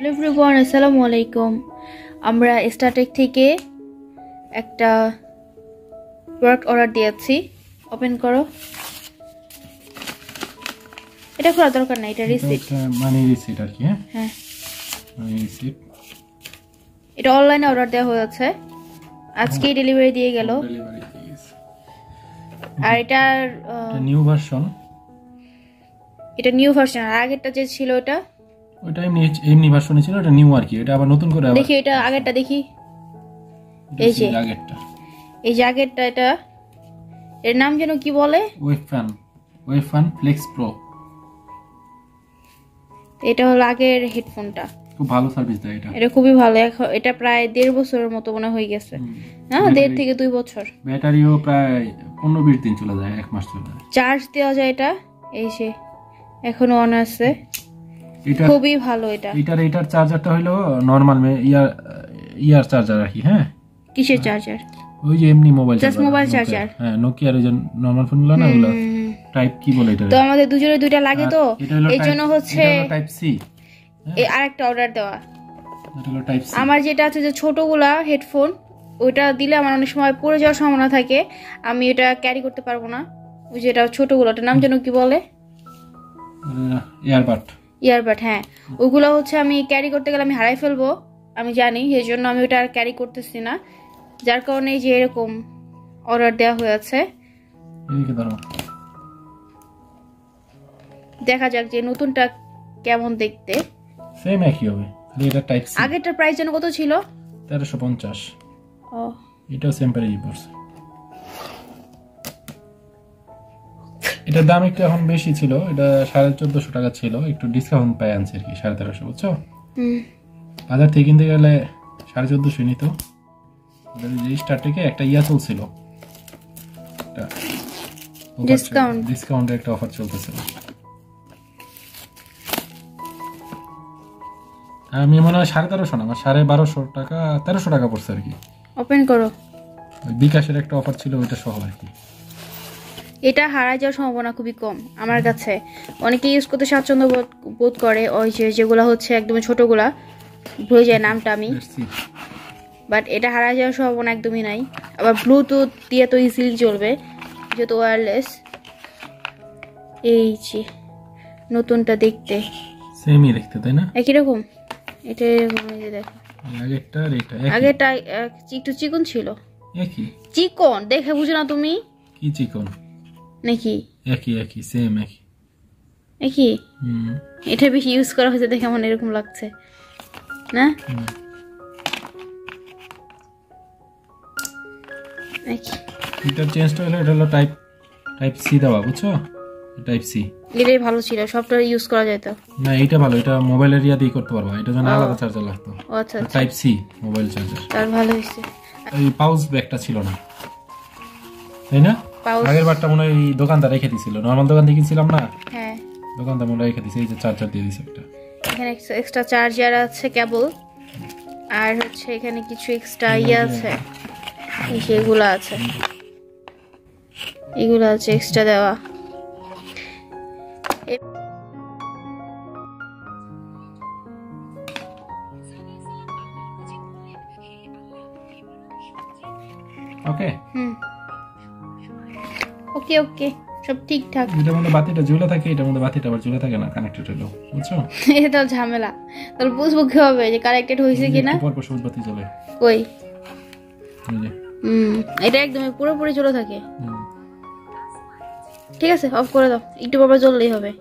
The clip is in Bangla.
হ্যালো এভরিওয়ান, আসসালামু আলাইকুম। আমরা স্টারটেক থেকে একটা প্রোডাক্ট অর্ডার দিয়েছি। ওপেন করো। এটা খোলা দরকার না, এটা রিসিট, মানে রিসিট আর কি। হ্যাঁ মানে রিসিট। এটা অনলাইনে অর্ডার দেওয়া হয়েছে, আজকেই ডেলিভারি দিয়ে গেল। আর এটার নিউ ভার্সন, এটা নিউ ভার্সন। আর আগেরটা যে ছিল ওটা এমনি ভার্সনে ছিল, এটা নিউ আর কি। এটা আবার নতুন করে দেখি, এটা আগেরটা দেখি। এই যে আগেরটা, এটা এর নাম যেন কি বলে, ওয়েফান ফ্লেক্স প্রো। এটা হলো আগের হেডফোনটা। খুব ভালো সার্ভিস দেয় এটা। এটা খুবই ভালো। এটা প্রায় 1.5 বছরের মতো মনে হয়ে গেছে। হ্যাঁ, 1.5 থেকে 2 বছর। ব্যাটারিও প্রায় 15-20 দিন চলে যায়, 1 মাস চলে যায়। চার্জ দেওয়া যায় এটা। এই যে এখনো অন আছে, খুবই ভালো এটা। এটার চার্জারটা হলো নরমাল ইয়ার চার্জার আর কি। হ্যাঁ, কিসের চার্জার? ওই যে এমনি mobile charger, just mobile charger. হ্যাঁ, নোকিয়ার ওই যে নরমাল ফোনগুলো না, ওগুলো টাইপ কি বলে এটা। তো আমাদের দুজনের দুইটা লাগে, তো এইজন্য হচ্ছে টাইপ সি। এই আরেকটা অর্ডার দেওয়া। এটা হলো টাইপ সি। আমার যেটা আছে যে ছোটগুলা হেডফোন, ওইটা দিলে আমার অনেক সময় পড়ে যাওয়ার সম্ভাবনা থাকে, আমি এটা ক্যারি করতে পারবো না। ওই যেটা ছোটগুলো, ওটার নাম যেন কি বলে, ইয়ারবাড। হ্যাঁ, ওইগুলো হচ্ছে আমি ক্যারি করতে গেলে আমি হারাই ফেলবো, আমি জানি। এই জন্য আমি ওটা আর ক্যারি করতেছি না, যার কারণে যে এরকম অর্ডার দেওয়া হয়েছে। দেখা যাক যে নতুনটা কেমন দেখতে। সেম একই হবে, খালি এটা টাইপ সি। আগেরটার প্রাইস যেন কত ছিল? 1350। ও, এটাও সেম প্রাইসই পড়ছে। এটার দাম একটু এখন বেশি ছিল, এটা 1450 টাকা ছিল, একটু ডিসকাউন্ট পাই আনছে আর কি, 1350, বুঝছো? বাজার থেকে কিনতে গেলে 1450 নিত। স্টারটেকে একটা ইয়া চলছিল, ডিসকাউন্টের একটা অফার চলতেছিল। আমি মনে হয় 1350 না, আমার 1250 টাকা, 1300 টাকা পড়ছে আর কি। ওপেন করো। বিকাশের একটা অফার ছিল, ওইটা সহ আর কি। এটা হারায় যাওয়ার সম্ভাবনা খুবই কম আমার কাছে। অনেকে ইউজ করতে স্বাচ্ছন্দ্য বোধ করে, ওই যেগুলো হচ্ছে একদম ছোটগুলা, ভুলে যায় নামটা আমি, বাট এটা হারায় যাওয়ার সম্ভাবনা একদমই নাই। আবার ব্লুটুথ দিয়ে তো ইজিলি চলবে, যেহেতু ওয়্যারলেস। এই যে নতুনটা দেখতে সেমই দেখতে, তাই না? একই রকম। এটা দেখো, আগেরটা একটু চিকন ছিল। একই চিকন দেখে বুঝো না তুমি? কি চিকন নাকি? একই সেম একই। এটা বেশি ইউজ করা হয়েছে দেখে আমার এরকম লাগছে না। এটা চেঞ্জটা হলো, এটা হলো টাইপ সি দেওয়া, বুঝছো? টাইপ সি এটাই ভালো ছিল, সফটওয়্যার ইউজ করা যেত না। এটা ভালো, এটা মোবাইলের ইয়াতেই করতে পারবা, এটা জন্য আলাদা চার্জার লাগতো। আচ্ছা, টাইপ সি মোবাইল চার্জার, তার ভালো হয়েছে। এই পাউচ ব্যাগটা ছিল না, তাই না? আগের বারটা মনে হয় দোকানদার রেখে দিছিল, নরমাল দোকান থেকে কিনছিলাম না। হ্যাঁ, দোকানদার মনে রেখে দিছে। এই যে চার্জার দিয়ে দিছে একটা, এখানে এক্সট্রা চার্জার আছে, কেবল, আর হচ্ছে এখানে কিছু এক্সট্রা ইয়ে আছে, এগুলো আছে এক্সট্রা দেওয়া। ওকে ওকে ওকে, সব ঠিকঠাক। এটার মধ্যে বাতিটা ঝুলে থাকে, এটার মধ্যে বাতিটা আবার ঝুলে থাকে না, কানেক্টেড হলো, বুঝছো? এটা ঝামেলা। তাহলে বুঝবো কিভাবে যে কানেক্টেড হয়েছে কিনা? পরপর সবুজ বাতি জ্বলে। কই? এটা একদম পুরোপুরি জ্বলে থাকে। ঠিক আছে, অফ করে দাও, একটু পর জ্বললেই হবে।